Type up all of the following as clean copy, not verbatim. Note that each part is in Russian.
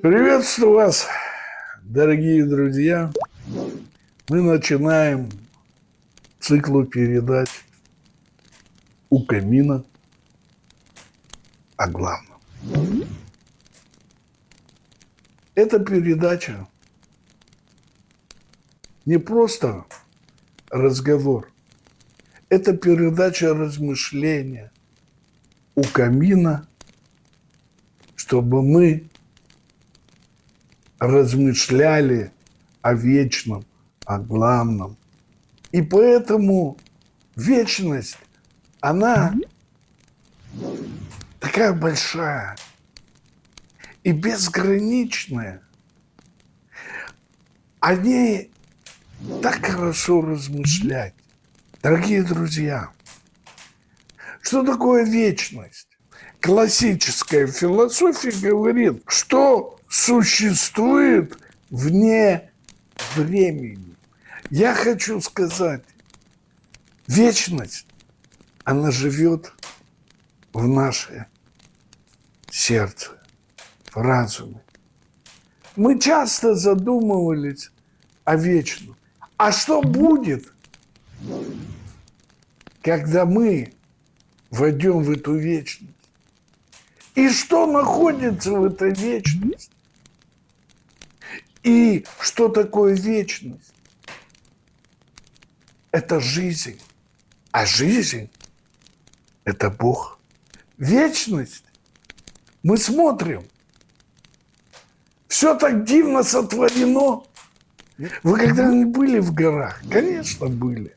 Приветствую вас, дорогие друзья. Мы начинаем цикл передач «У камина» о главном. Эта передача не просто разговор, это передача размышления у камина, чтобы мы размышляли о вечном, о главном. И поэтому вечность, она такая большая и безграничная. О ней так хорошо размышлять. Дорогие друзья, что такое вечность? Классическая философия говорит, что существует вне времени. Я хочу сказать, вечность, она живет в наше сердце, в разуме. Мы часто задумывались о вечном. А что будет, когда мы войдем в эту вечность? И что находится в этой вечности? И что такое вечность? Это жизнь. А жизнь – это Бог. Вечность. Мы смотрим. Все так дивно сотворено. Вы когда-нибудь были в горах? Конечно, были.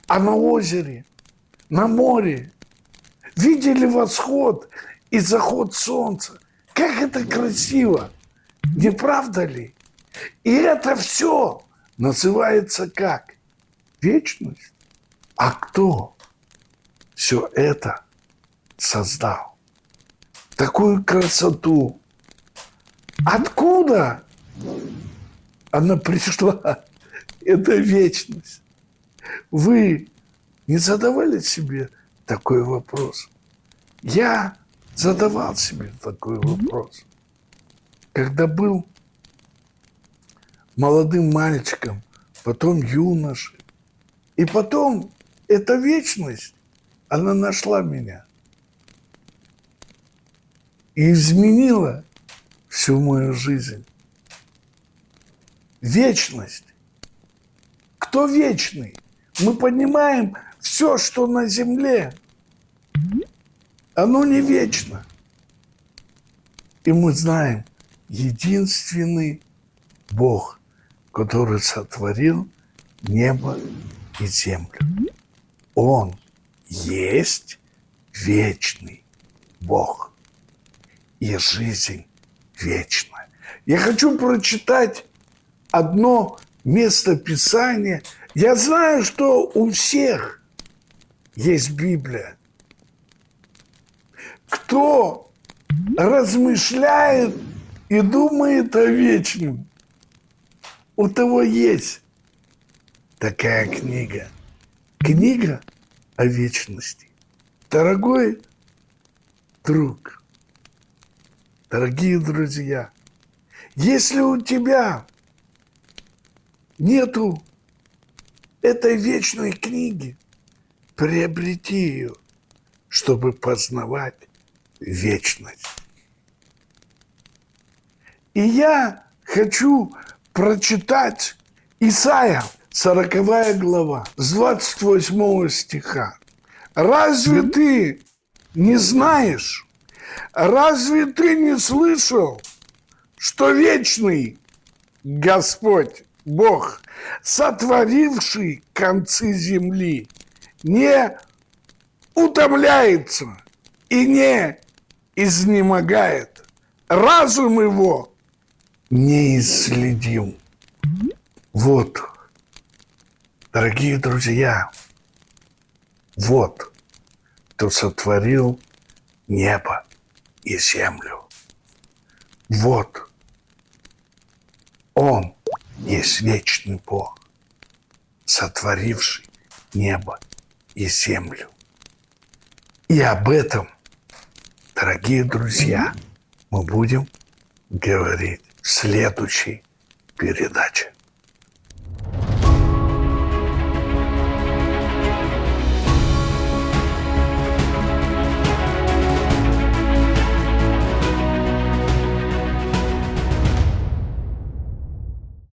А на озере, на море видели восход и заход солнца. Как это красиво! Не правда ли? И это все называется как? Вечность. А кто все это создал? Такую красоту. Откуда она пришла? Это вечность. Вы не задавали себе такой вопрос? Я задавал себе такой вопрос. Когда был молодым мальчиком, потом юношей. И потом эта вечность, она нашла меня. И изменила всю мою жизнь. Вечность. Кто вечный? Мы понимаем, все, что на земле, оно не вечно. И мы знаем, единственный Бог, который сотворил небо и землю. Он есть вечный Бог. И жизнь вечная. Я хочу прочитать одно место Писания. Я знаю, что у всех есть Библия. Кто размышляет и думает о вечном, у того есть такая книга. Книга о вечности. Дорогой друг, дорогие друзья, если у тебя нету этой вечной книги, приобрети ее, чтобы познавать вечность. И я хочу прочитать Исайя, 40 глава, с 28 стиха. Разве ты не знаешь, разве ты не слышал, что вечный Господь, Бог, сотворивший концы земли, не утомляется и не изнемогает? Разум его неисследим. Вот, дорогие друзья, вот кто сотворил небо и землю. Вот Он есть вечный Бог, сотворивший небо и землю. И об этом, дорогие друзья, мы будем говорить в следующей передаче.